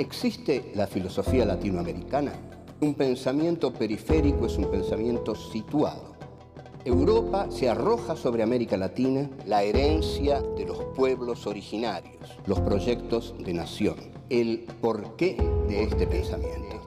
¿Existe la filosofía latinoamericana? Un pensamiento periférico es un pensamiento situado. Europa se arroja sobre América Latina la herencia de los pueblos originarios, los proyectos de nación, el porqué de este pensamiento,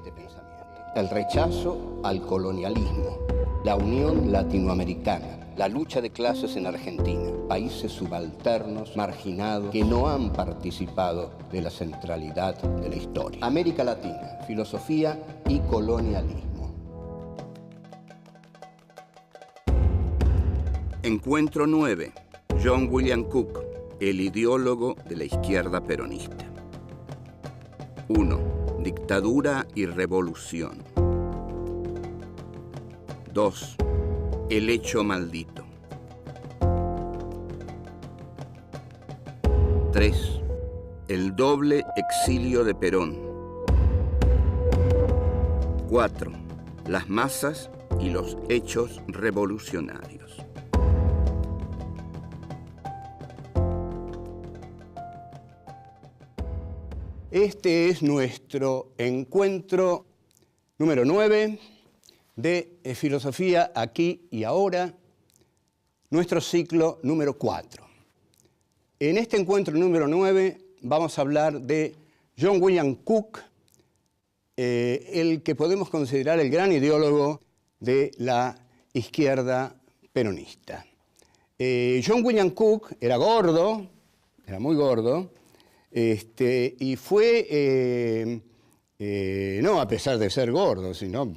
el rechazo al colonialismo, la unión latinoamericana, la lucha de clases en Argentina, países subalternos, marginados, que no han participado de la centralidad de la historia. América Latina, filosofía y colonialismo. Encuentro 9. John William Cook, el ideólogo de la izquierda peronista. 1. Dictadura y revolución. 2. El hecho maldito. 3. El doble exilio de Perón. 4. Las masas y los hechos revolucionarios. Este es nuestro encuentro número 9 de Filosofía Aquí y Ahora, nuestro ciclo número 4. En este encuentro número 9 vamos a hablar de John William Cook, el que podemos considerar el gran ideólogo de la izquierda peronista. John William Cook era gordo, era muy gordo, y fue, no a pesar de ser gordo, sino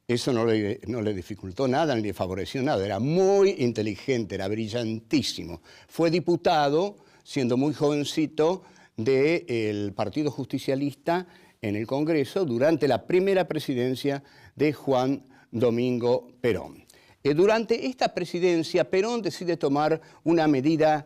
eso no le dificultó nada ni le favoreció nada. Era muy inteligente, era brillantísimo. Fue diputado, siendo muy jovencito, del Partido Justicialista en el Congreso durante la primera presidencia de Juan Domingo Perón. Durante esta presidencia, Perón decide tomar una medida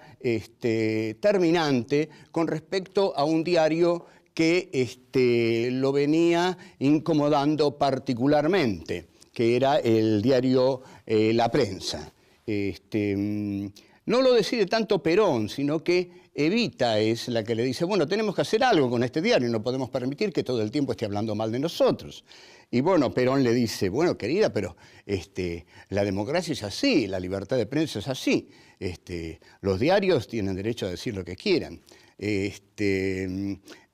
terminante con respecto a un diario que lo venía incomodando particularmente, que era el diario La Prensa. No lo decide tanto Perón, sino que Evita es la que le dice, bueno, tenemos que hacer algo con este diario, no podemos permitir que todo el tiempo esté hablando mal de nosotros. Y bueno, Perón le dice, bueno, querida, pero la democracia es así, la libertad de prensa es así. Los diarios tienen derecho a decir lo que quieran.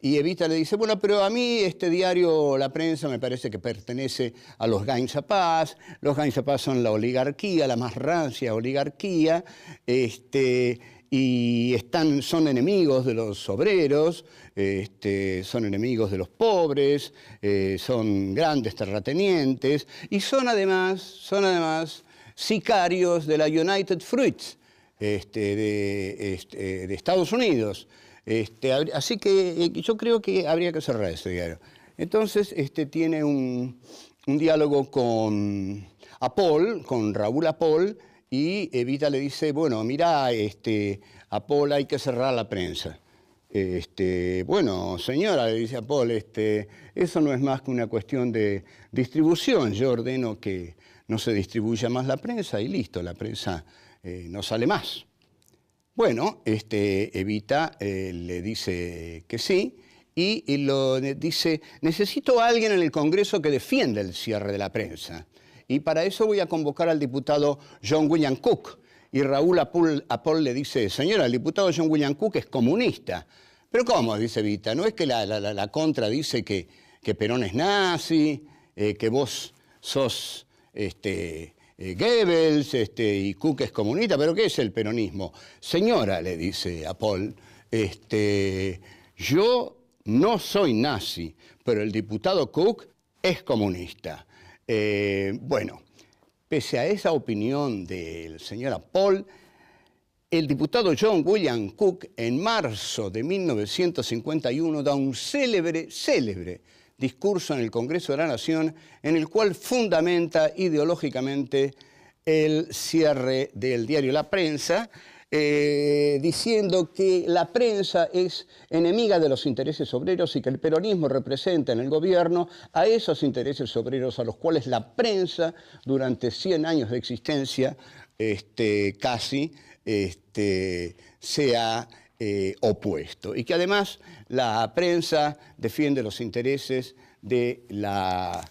Y Evita le dice, bueno, pero a mí este diario, La Prensa, me parece que pertenece a los Gainzapás. Los Gainzapás son la oligarquía, la más rancia oligarquía, y son enemigos de los obreros, son enemigos de los pobres, son grandes terratenientes, y son además sicarios de la United Fruits de Estados Unidos. Así que yo creo que habría que cerrar ese diario. Entonces tiene un diálogo con Apol, con Raúl Apol, y Evita le dice, bueno, mira, Apol, hay que cerrar La Prensa. Bueno, señora, le dice Apol, eso no es más que una cuestión de distribución. Yo ordeno que no se distribuya más la prensa y listo, la prensa no sale más. Bueno, Evita le dice que sí y lo dice, necesito a alguien en el Congreso que defienda el cierre de la prensa. Y para eso voy a convocar al diputado John William Cook. Y Raúl Apol le dice, señora, el diputado John William Cook es comunista. ¿Pero cómo? Dice Evita, ¿no es que la contra dice que Perón es nazi, que vos sos Goebbels y Cook es comunista? ¿Pero qué es el peronismo? Señora, le dice Apol, yo no soy nazi, pero el diputado Cook es comunista. Bueno, pese a esa opinión del señor Apol, el diputado John William Cook en marzo de 1951 da un célebre discurso en el Congreso de la Nación en el cual fundamenta ideológicamente el cierre del diario La Prensa, diciendo que la prensa es enemiga de los intereses obreros y que el peronismo representa en el gobierno a esos intereses obreros a los cuales la prensa durante 100 años de existencia casi se ha opuesto y que además la prensa defiende los intereses de la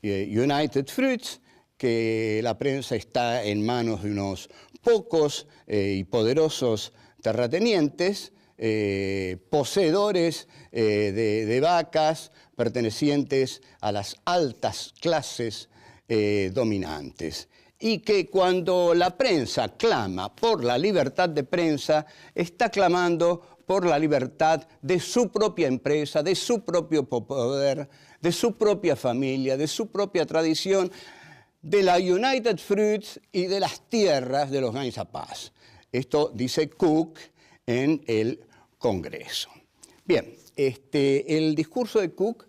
United Fruits, que la prensa está en manos de unos pocos y poderosos terratenientes, poseedores de vacas pertenecientes a las altas clases dominantes. Y que cuando la prensa clama por la libertad de prensa, está clamando por la libertad de su propia empresa, de su propio poder, de su propia familia, de su propia tradición, de la United Fruits y de las tierras de los Gains a Paz. Esto dice Cook en el Congreso. Bien, el discurso de Cook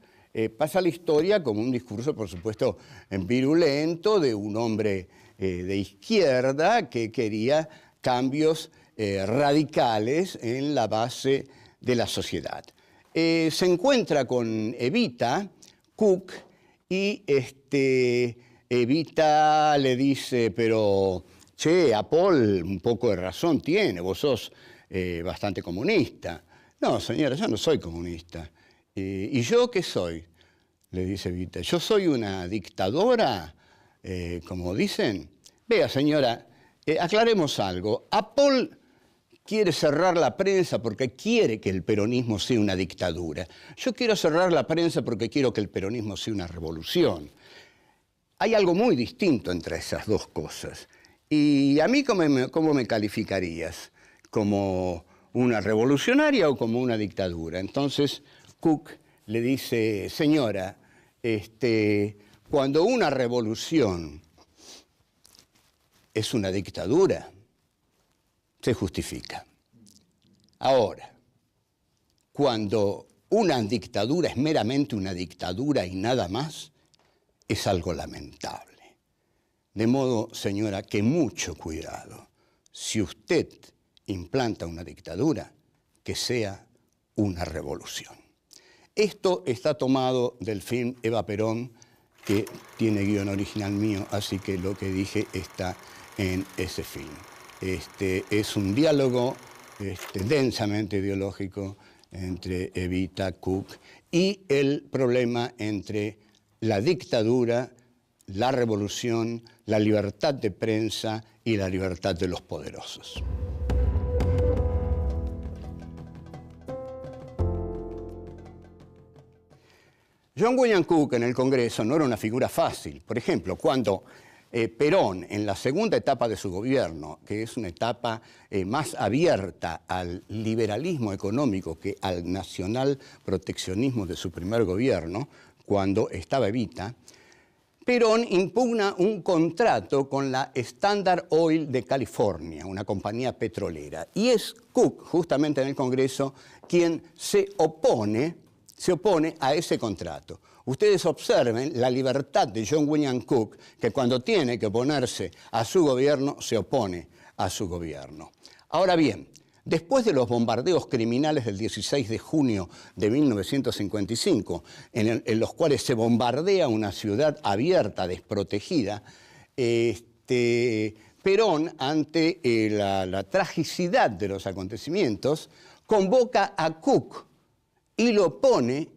pasa a la historia como un discurso, por supuesto, virulento de un hombre de izquierda que quería cambios radicales en la base de la sociedad. Se encuentra con Evita, Cook, y Evita le dice, pero, che, Apol un poco de razón tiene, vos sos bastante comunista. No, señora, yo no soy comunista. ¿Y yo qué soy? Le dice Evita. Yo soy una dictadora, como dicen. Vea, señora, aclaremos algo. Apol quiere cerrar la prensa porque quiere que el peronismo sea una dictadura. Yo quiero cerrar la prensa porque quiero que el peronismo sea una revolución. Hay algo muy distinto entre esas dos cosas. Y a mí, ¿cómo me calificarías? ¿Como una revolucionaria o como una dictadura? Entonces, Cook le dice, señora, cuando una revolución es una dictadura, se justifica. Ahora, cuando una dictadura es meramente una dictadura y nada más, es algo lamentable. De modo, señora, que mucho cuidado. Si usted implanta una dictadura, que sea una revolución. Esto está tomado del film Eva Perón, que tiene guión original mío, así que lo que dije está en ese film. Es un diálogo densamente ideológico entre Evita, Cook y el problema entre la dictadura, la revolución, la libertad de prensa y la libertad de los poderosos. John William Cook en el Congreso no era una figura fácil. Por ejemplo, cuando Perón, en la segunda etapa de su gobierno, que es una etapa más abierta al liberalismo económico que al nacional proteccionismo de su primer gobierno, cuando estaba Evita, Perón impugna un contrato con la Standard Oil de California, una compañía petrolera. Y es Cook, justamente en el Congreso, quien se opone a ese contrato. Ustedes observen la libertad de John William Cook, que cuando tiene que oponerse a su gobierno, se opone a su gobierno. Ahora bien, después de los bombardeos criminales del 16 de junio de 1955, en los cuales se bombardea una ciudad abierta, desprotegida, Perón, ante la tragicidad de los acontecimientos, convoca a Cook y lo pone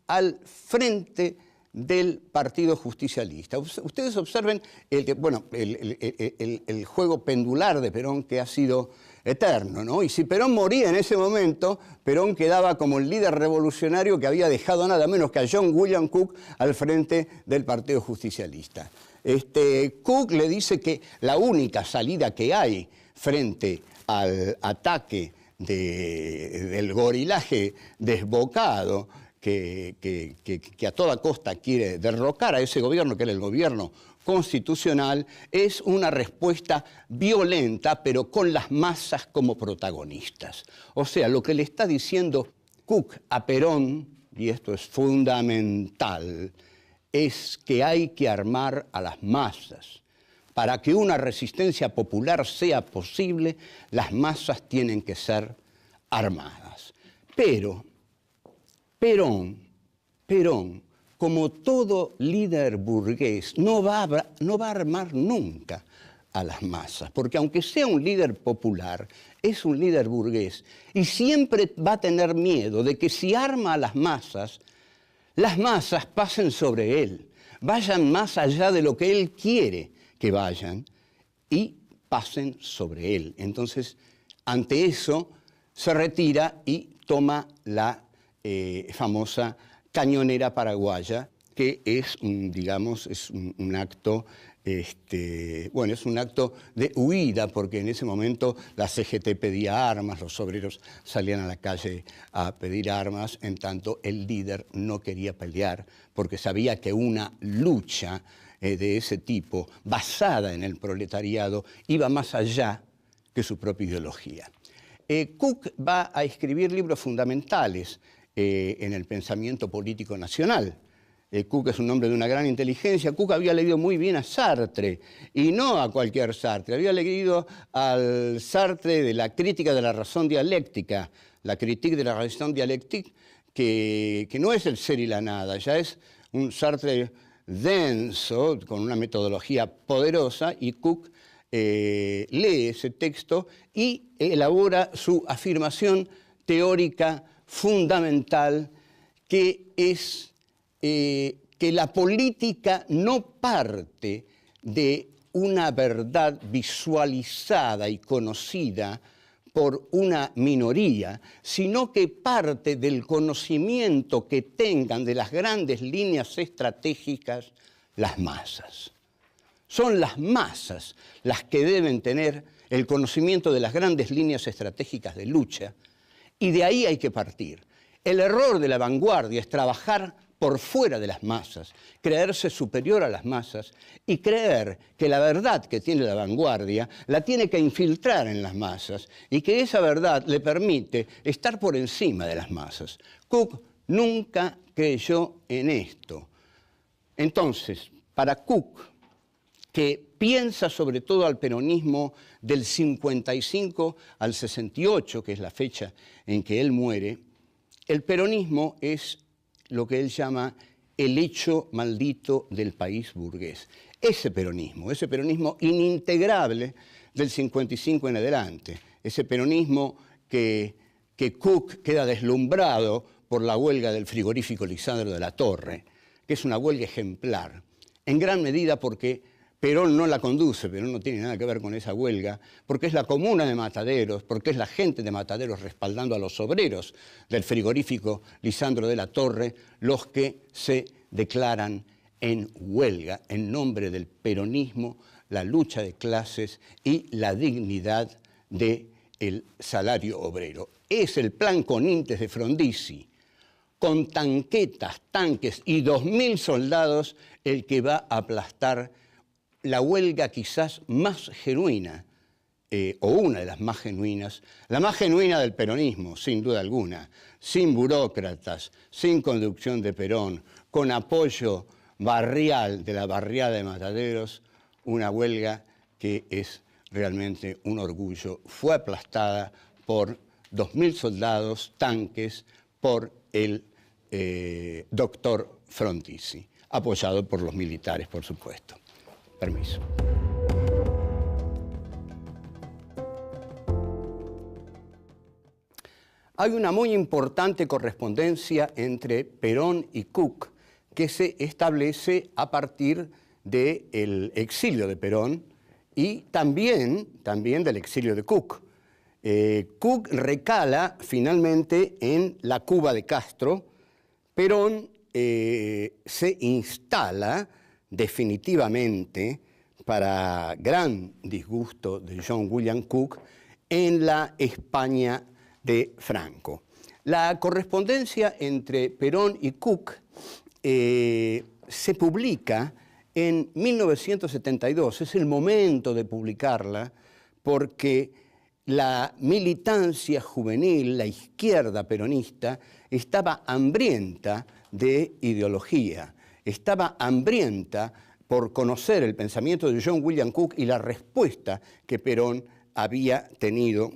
al frente del Partido Justicialista. Ustedes observen el juego pendular de Perón, que ha sido eterno, ¿no? Y si Perón moría en ese momento, Perón quedaba como el líder revolucionario que había dejado nada menos que a John William Cook al frente del Partido Justicialista. Cook le dice que la única salida que hay frente al ataque del gorilaje desbocado que a toda costa quiere derrocar a ese gobierno, que era el gobierno constitucional, es una respuesta violenta, pero con las masas como protagonistas. O sea, lo que le está diciendo Cook a Perón, y esto es fundamental, es que hay que armar a las masas. Para que una resistencia popular sea posible, las masas tienen que ser armadas. Pero Perón, como todo líder burgués, no va a armar nunca a las masas, porque aunque sea un líder popular, es un líder burgués y siempre va a tener miedo de que si arma a las masas pasen sobre él, vayan más allá de lo que él quiere que vayan y pasen sobre él. Entonces, ante eso, se retira y toma la famosa cañonera paraguaya, que es un acto, es un acto de huida, porque en ese momento la CGT pedía armas, los obreros salían a la calle a pedir armas, en tanto el líder no quería pelear, porque sabía que una lucha de ese tipo, basada en el proletariado, iba más allá que su propia ideología. Cook va a escribir libros fundamentales en el pensamiento político nacional. Cook es un hombre de una gran inteligencia. Cook había leído muy bien a Sartre, y no a cualquier Sartre. Había leído al Sartre de la crítica de la razón dialéctica, la critique de la raison dialectique, que no es el ser y la nada, ya es un Sartre denso, con una metodología poderosa, y Cook lee ese texto y elabora su afirmación teórica fundamental, que es que la política no parte de una verdad visualizada y conocida por una minoría, sino que parte del conocimiento que tengan de las grandes líneas estratégicas las masas. Son las masas las que deben tener el conocimiento de las grandes líneas estratégicas de lucha, y de ahí hay que partir. El error de la vanguardia es trabajar por fuera de las masas, creerse superior a las masas y creer que la verdad que tiene la vanguardia la tiene que infiltrar en las masas y que esa verdad le permite estar por encima de las masas. Cook nunca creyó en esto. Entonces, para Cook, que piensa sobre todo al peronismo del 55 al 68, que es la fecha en que él muere, el peronismo es lo que él llama el hecho maldito del país burgués. Ese peronismo inintegrable del 55 en adelante, ese peronismo que Cook queda deslumbrado por la huelga del frigorífico Lisandro de la Torre, que es una huelga ejemplar, en gran medida porque Perón no la conduce, Perón no tiene nada que ver con esa huelga, porque es la comuna de Mataderos, porque es la gente de Mataderos respaldando a los obreros del frigorífico Lisandro de la Torre, los que se declaran en huelga en nombre del peronismo, la lucha de clases y la dignidad del salario obrero. Es el plan Conintes de Frondizi, con tanquetas, tanques y 2.000 soldados, el que va a aplastar la huelga quizás más genuina, o una de las más genuinas, la más genuina del peronismo, sin duda alguna, sin burócratas, sin conducción de Perón, con apoyo barrial de la barriada de Mataderos, una huelga que es realmente un orgullo. Fue aplastada por 2.000 soldados, tanques, por el doctor Frondizi, apoyado por los militares, por supuesto. Permiso. Hay una muy importante correspondencia entre Perón y Cook que se establece a partir del exilio de Perón y también del exilio de Cook. Cook recala finalmente en la Cuba de Castro. Perón se instala definitivamente, para gran disgusto de John William Cook, en la España de Franco. La correspondencia entre Perón y Cook se publica en 1972. Es el momento de publicarla porque la militancia juvenil, la izquierda peronista, estaba hambrienta de ideología, estaba hambrienta por conocer el pensamiento de John William Cook y la respuesta que Perón había tenido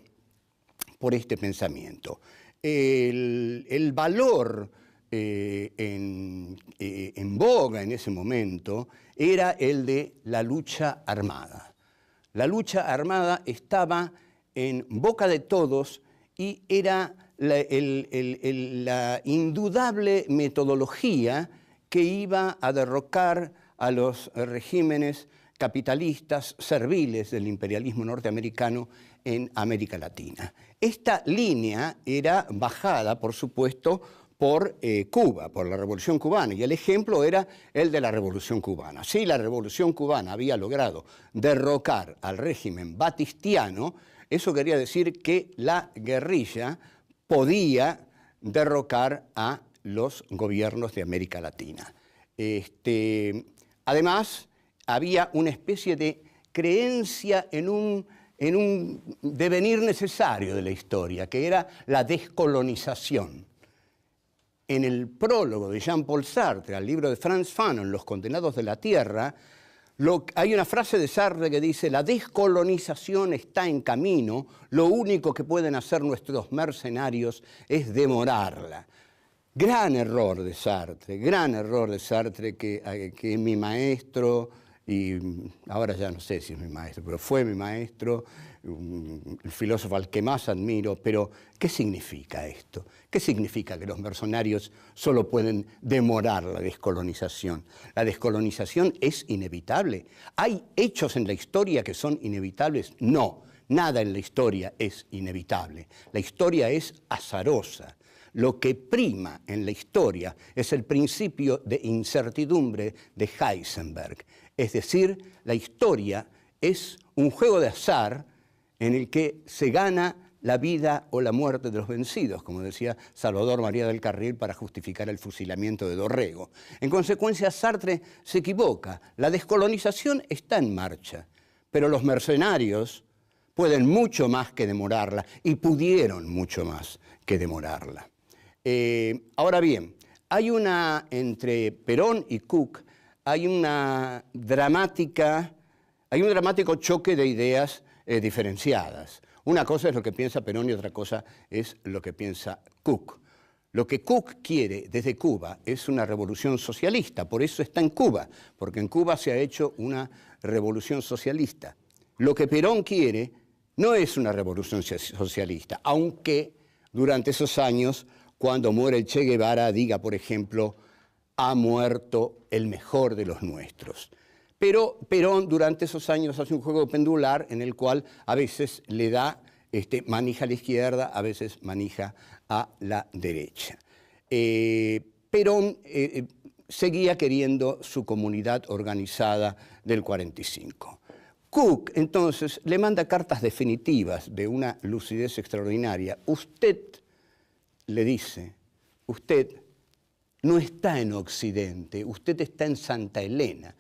por este pensamiento. El valor en boga en ese momento era el de la lucha armada. La lucha armada estaba en boca de todos y era la indudable metodología que iba a derrocar a los regímenes capitalistas serviles del imperialismo norteamericano en América Latina. Esta línea era bajada, por supuesto, por Cuba, por la Revolución Cubana, y el ejemplo era el de la Revolución Cubana. Si la Revolución Cubana había logrado derrocar al régimen batistiano, eso quería decir que la guerrilla podía derrocar a los gobiernos de América Latina. Además, había una especie de creencia en un devenir necesario de la historia, que era la descolonización. En el prólogo de Jean-Paul Sartre al libro de Frantz Fanon, Los condenados de la tierra, hay una frase de Sartre que dice: la descolonización está en camino, lo único que pueden hacer nuestros mercenarios es demorarla. Gran error de Sartre, que es mi maestro, y ahora ya no sé si es mi maestro, pero fue mi maestro, el filósofo al que más admiro. Pero ¿qué significa esto? ¿Qué significa que los mercenarios solo pueden demorar la descolonización? ¿La descolonización es inevitable? ¿Hay hechos en la historia que son inevitables? No, nada en la historia es inevitable. La historia es azarosa. Lo que prima en la historia es el principio de incertidumbre de Heisenberg. Es decir, la historia es un juego de azar en el que se gana la vida o la muerte de los vencidos, como decía Salvador María del Carril para justificar el fusilamiento de Dorrego. En consecuencia, Sartre se equivoca. La descolonización está en marcha, pero los mercenarios pueden mucho más que demorarla, y pudieron mucho más que demorarla. Ahora bien, entre Perón y Cook hay un dramático choque de ideas diferenciadas. Una cosa es lo que piensa Perón y otra cosa es lo que piensa Cook. Lo que Cook quiere desde Cuba es una revolución socialista, por eso está en Cuba, porque en Cuba se ha hecho una revolución socialista. Lo que Perón quiere no es una revolución socialista, aunque durante esos años, cuando muere el Che Guevara, diga, por ejemplo, ha muerto el mejor de los nuestros. Pero Perón durante esos años hace un juego pendular en el cual a veces le da manija a la izquierda, a veces manija a la derecha. Perón seguía queriendo su comunidad organizada del 45. Cook, entonces, le manda cartas definitivas de una lucidez extraordinaria. Usted, le dice, usted no está en Occidente, usted está en Santa Elena.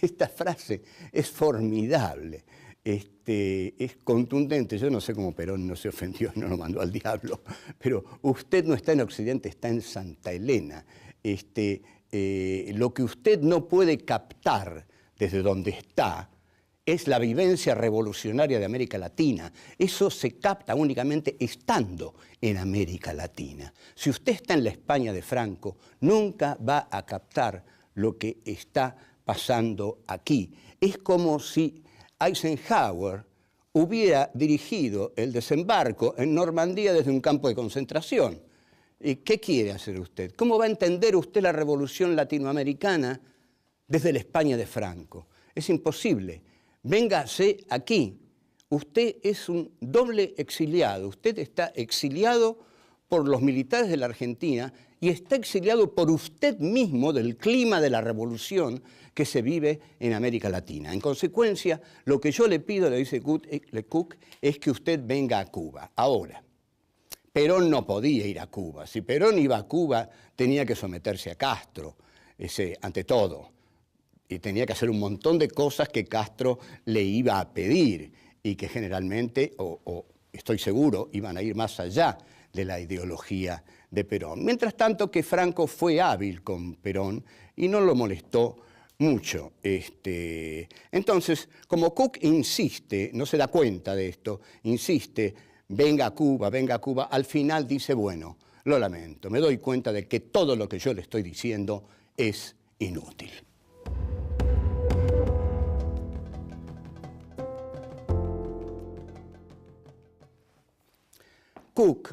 Esta frase es formidable, es contundente. Yo no sé cómo Perón no se ofendió y no lo mandó al diablo, pero usted no está en Occidente, está en Santa Elena. Lo que usted no puede captar desde donde está es la vivencia revolucionaria de América Latina. Eso se capta únicamente estando en América Latina. Si usted está en la España de Franco, nunca va a captar lo que está pasando aquí. Es como si Eisenhower hubiera dirigido el desembarco en Normandía desde un campo de concentración. ¿Y qué quiere hacer usted? ¿Cómo va a entender usted la revolución latinoamericana desde la España de Franco? Es imposible. Véngase aquí. Usted es un doble exiliado. Usted está exiliado por los militares de la Argentina y está exiliado por usted mismo del clima de la revolución que se vive en América Latina. En consecuencia, lo que yo le pido, le dice Cook, es que usted venga a Cuba. Ahora, Perón no podía ir a Cuba. Si Perón iba a Cuba, tenía que someterse a Castro, ante todo. Y tenía que hacer un montón de cosas que Castro le iba a pedir y que generalmente, o estoy seguro, iban a ir más allá de la ideología de Perón. Mientras tanto que Franco fue hábil con Perón y no lo molestó mucho. Entonces, como Cook insiste, no se da cuenta de esto, insiste, venga a Cuba, al final dice, bueno, lo lamento, me doy cuenta de que todo lo que yo le estoy diciendo es inútil. Cook,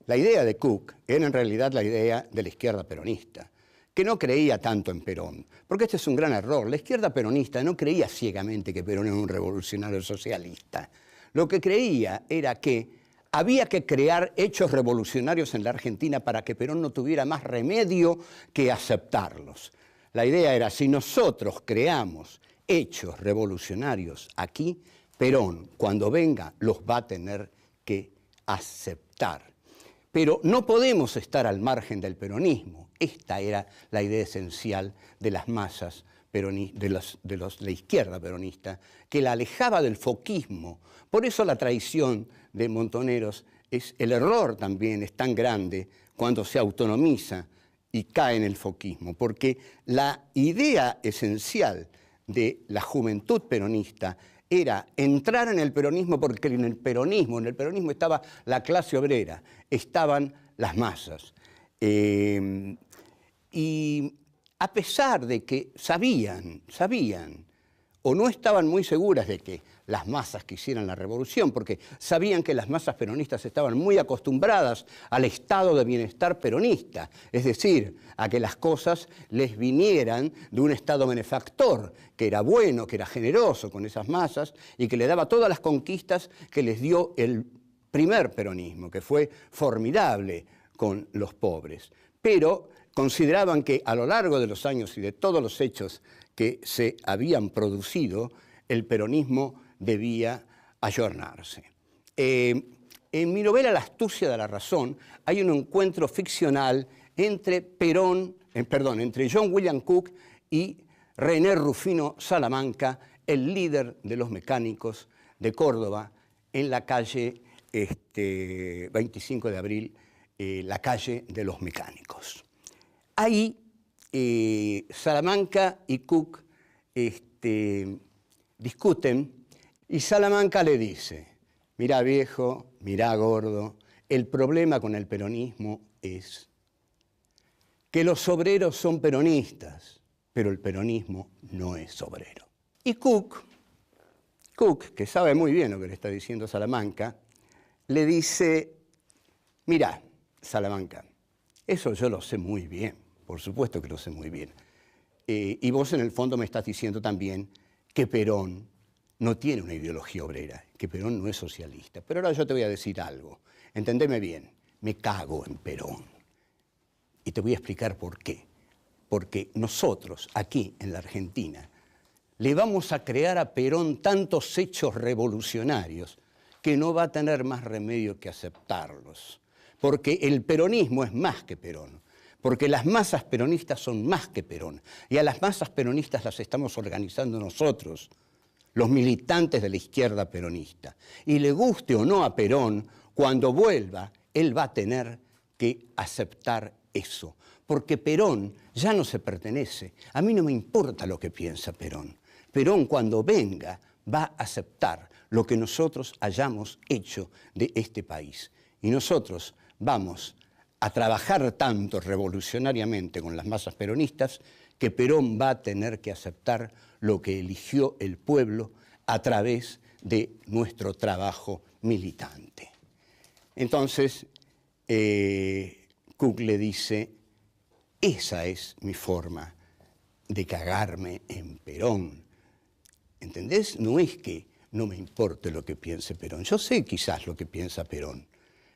la idea de Cook era en realidad la idea de la izquierda peronista, que no creía tanto en Perón, porque este es un gran error. La izquierda peronista no creía ciegamente que Perón era un revolucionario socialista. Lo que creía era que había que crear hechos revolucionarios en la Argentina para que Perón no tuviera más remedio que aceptarlos. La idea era, si nosotros creamos hechos revolucionarios aquí, Perón, cuando venga, los va a tener que aceptar. Pero no podemos estar al margen del peronismo. Esta era la idea esencial de las masas de la izquierda peronista, que la alejaba del foquismo. Por eso la traición de Montoneros, el error también es tan grande cuando se autonomiza y cae en el foquismo, porque la idea esencial de la juventud peronista era entrar en el peronismo, porque en el peronismo estaba la clase obrera, estaban las masas. Y a pesar de que sabían, o no estaban muy seguras de que las masas quisieran la revolución, porque sabían que las masas peronistas estaban muy acostumbradas al estado de bienestar peronista, es decir, a que las cosas les vinieran de un estado benefactor, que era bueno, que era generoso con esas masas y que le daba todas las conquistas que les dio el primer peronismo, que fue formidable con los pobres. Pero consideraban que a lo largo de los años y de todos los hechos que se habían producido, el peronismo debía ayornarse. En mi novela La astucia de la razón hay un encuentro ficcional entre entre John William Cook y René Rufino Salamanca, el líder de los mecánicos de Córdoba, en la calle 25 de abril, la calle de los mecánicos. Ahí Salamanca y Cook discuten y Salamanca le dice: mirá viejo, mirá gordo, el problema con el peronismo es que los obreros son peronistas, pero el peronismo no es obrero. Y Cook, que sabe muy bien lo que le está diciendo Salamanca, le dice: mirá, Salamanca, eso yo lo sé muy bien, por supuesto que lo sé muy bien. Y vos en el fondo me estás diciendo también que Perón no tiene una ideología obrera, que Perón no es socialista. Pero ahora yo te voy a decir algo, entendeme bien, me cago en Perón. Y te voy a explicar por qué. Porque nosotros, aquí en la Argentina, le vamos a crear a Perón tantos hechos revolucionarios que no va a tener más remedio que aceptarlos. Porque el peronismo es más que Perón. Porque las masas peronistas son más que Perón. Y a las masas peronistas las estamos organizando nosotros, los militantes de la izquierda peronista. Y le guste o no a Perón, cuando vuelva, él va a tener que aceptar eso. Porque Perón ya no se pertenece. A mí no me importa lo que piensa Perón. Perón, cuando venga, va a aceptar lo que nosotros hayamos hecho de este país. Y nosotros vamos a trabajar tanto revolucionariamente con las masas peronistas que Perón va a tener que aceptar lo que eligió el pueblo a través de nuestro trabajo militante. Entonces, Cook le dice: esa es mi forma de cagarme en Perón. ¿Entendés? No es que no me importe lo que piense Perón. Yo sé quizás lo que piensa Perón,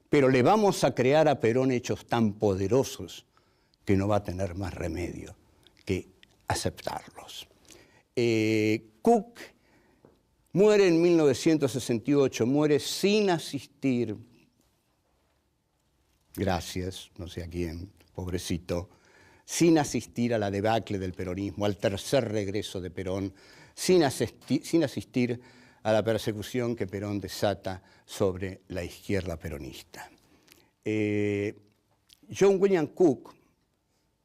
pero le vamos a crear a Perón hechos tan poderosos que no va a tener más remedio que aceptarlos. Cook muere en 1968, muere sin asistir, gracias, no sé a quién, pobrecito, sin asistir a la debacle del peronismo, al tercer regreso de Perón, sin asistir a la persecución que Perón desata sobre la izquierda peronista. John William Cook,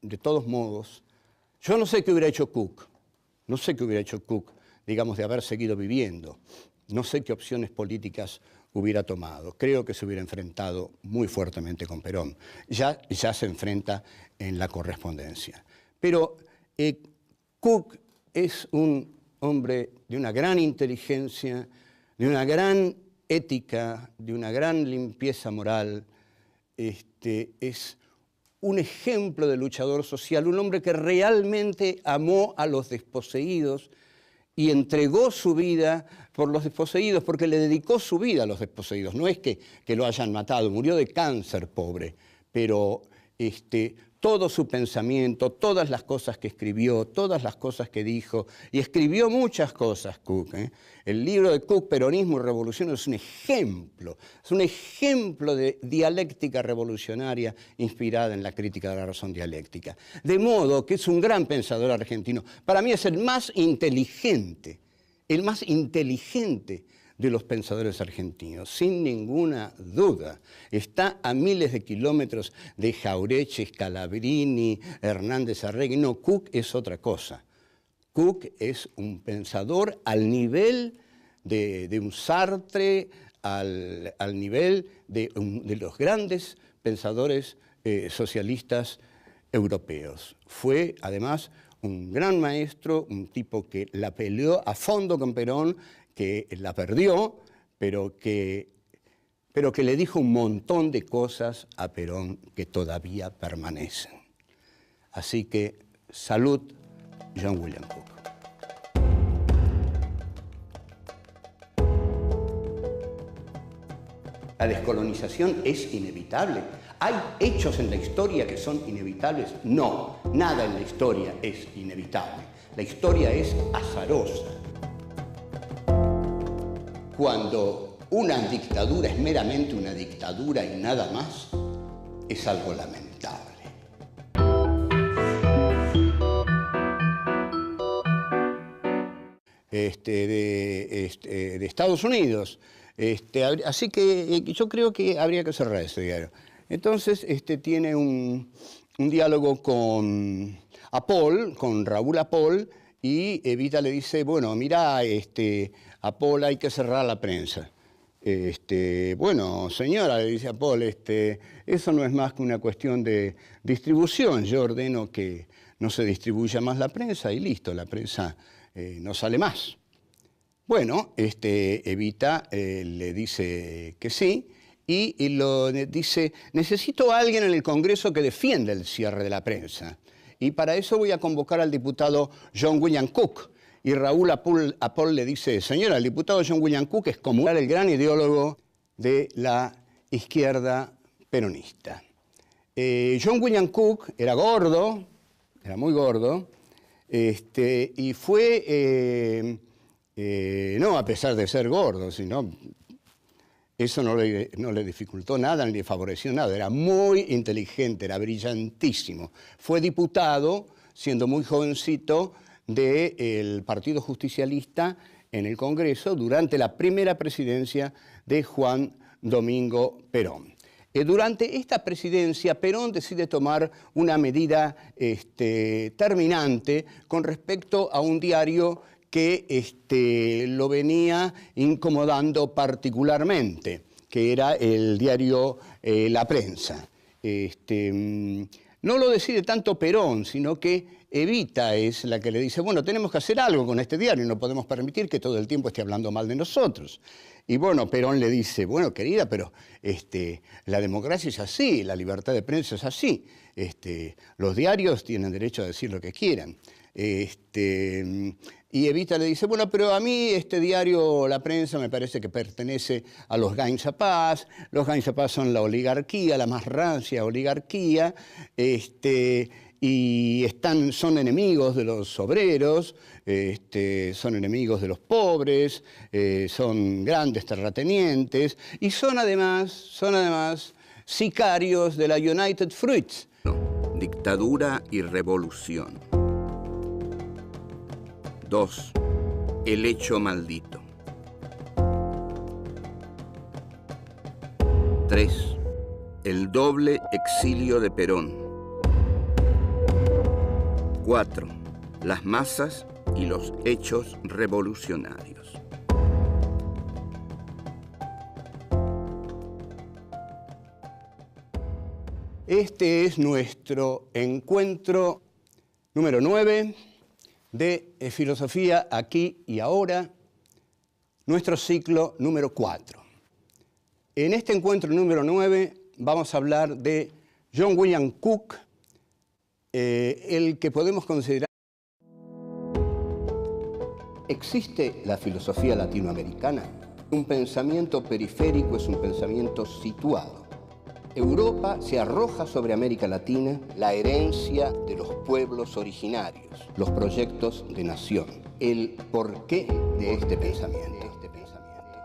de todos modos, yo no sé qué hubiera hecho Cook, digamos, de haber seguido viviendo, no sé qué opciones políticas hubiera tomado. Creo que se hubiera enfrentado muy fuertemente con Perón. Ya se enfrenta en la correspondencia. Pero Cook es un hombre de una gran inteligencia, de una gran ética, de una gran limpieza moral. Es un ejemplo de luchador social, un hombre que realmente amó a los desposeídos y entregó su vida por los desposeídos, porque le dedicó su vida a los desposeídos. No es que lo hayan matado, murió de cáncer, pobre, pero todo su pensamiento, todas las cosas que escribió, todas las cosas que dijo, y escribió muchas cosas Cook. El libro de Cook, Peronismo y Revolución, es un ejemplo de dialéctica revolucionaria inspirada en la crítica de la razón dialéctica. De modo que es un gran pensador argentino. Para mí es el más inteligente de los pensadores argentinos, sin ninguna duda. Está a miles de kilómetros de Jauretche, Scalabrini, Hernández Arregui. No, Cook es otra cosa. Cook es un pensador al nivel de un Sartre, al nivel de los grandes pensadores socialistas europeos. Fue, además, un gran maestro, un tipo que la peleó a fondo con Perón, que la perdió, pero que le dijo un montón de cosas a Perón que todavía permanecen. Así que, salud, John William Cook. ¿La descolonización es inevitable? ¿Hay hechos en la historia que son inevitables? No, nada en la historia es inevitable. La historia es azarosa. Cuando una dictadura es meramente una dictadura y nada más, es algo lamentable. De Estados Unidos. Así que yo creo que habría que cerrar ese diario. Entonces tiene un diálogo con Raúl Apol, y Evita le dice, bueno, mira, Apol, hay que cerrar la prensa. Bueno, señora, le dice Apol, eso no es más que una cuestión de distribución. Yo ordeno que no se distribuya más la prensa y listo, la prensa no sale más. Bueno, Evita le dice que sí y lo dice, necesito a alguien en el Congreso que defienda el cierre de la prensa. Y para eso voy a convocar al diputado John William Cook. Y Raúl Apol le dice, señora, el diputado John William Cook es como el gran ideólogo de la izquierda peronista. John William Cook era gordo, era muy gordo, y fue, no a pesar de ser gordo, sino eso no le dificultó nada, ni le favoreció nada. Era muy inteligente, era brillantísimo. Fue diputado, siendo muy jovencito, del Partido Justicialista en el Congreso durante la primera presidencia de Juan Domingo Perón. Durante esta presidencia, Perón decide tomar una medida terminante con respecto a un diario que lo venía incomodando particularmente, que era el diario La Prensa. No lo decide tanto Perón, sino que Evita es la que le dice, bueno, tenemos que hacer algo con este diario, no podemos permitir que todo el tiempo esté hablando mal de nosotros. Y bueno, Perón le dice, bueno, querida, pero la democracia es así, la libertad de prensa es así. Los diarios tienen derecho a decir lo que quieran. Y Evita le dice, bueno, pero a mí este diario, La Prensa, me parece que pertenece a los Gainzapás. Los Gainzapás son la oligarquía, la más rancia oligarquía, y son enemigos de los obreros, son enemigos de los pobres, son grandes terratenientes, y son además sicarios de la United Fruits. Dictadura y revolución. 2. El hecho maldito. 3. El doble exilio de Perón. 4. Las masas y los hechos revolucionarios. Este es nuestro encuentro número 9 de Filosofía aquí y ahora, nuestro ciclo número 4. En este encuentro número 9 vamos a hablar de John William Cook, el que podemos considerar. ¿Existe la filosofía latinoamericana? Un pensamiento periférico es un pensamiento situado. Europa se arroja sobre América Latina la herencia de los pueblos originarios, los proyectos de nación, el porqué de este pensamiento,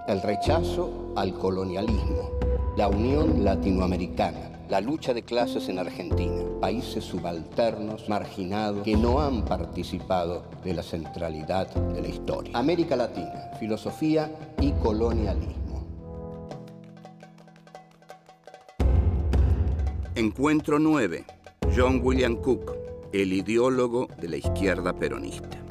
el rechazo al colonialismo, la unión latinoamericana, la lucha de clases en Argentina, países subalternos, marginados, que no han participado de la centralidad de la historia. América Latina, filosofía y colonialismo. Encuentro 9. John William Cook, el ideólogo de la izquierda peronista.